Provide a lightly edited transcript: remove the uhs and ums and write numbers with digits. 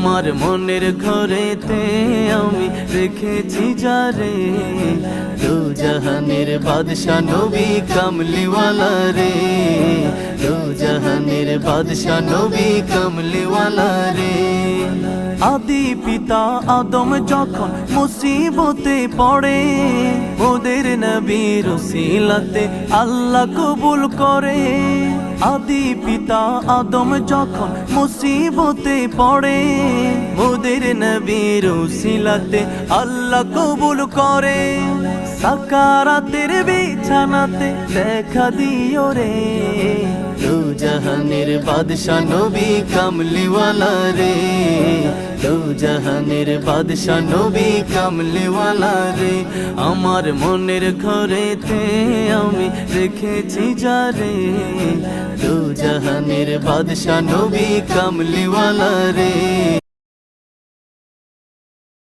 আমার মনের ঘরেতে আমি রেখেছি যারে, দু জাহানের বাদশা নবী কামলিওয়ালা রে, দু জাহানের বাদশা নবী কামলিওয়ালা রে। আদি পিতা আদম যখন মুসিবতে পড়ে, ওদের নবীর উসিলাতে আল্লাহ কবুল করে। আদি পিতা আদম যখন মুসিবতে পড়ে, ওদের নবীর উসিলাতে আল্লাহ কবুল করে। সাকারাতের বিছানাতে দেখা দিও রে, দু জাহানের বাদশা নবী কামলিওয়ালা রে, দু জাহানের বাদশা নবী কামলিওয়ালা রে। আমার মনের ঘরেতে আমি রেখেছি যারে, দু জাহানের বাদশা নবী কামলিওয়ালা রে,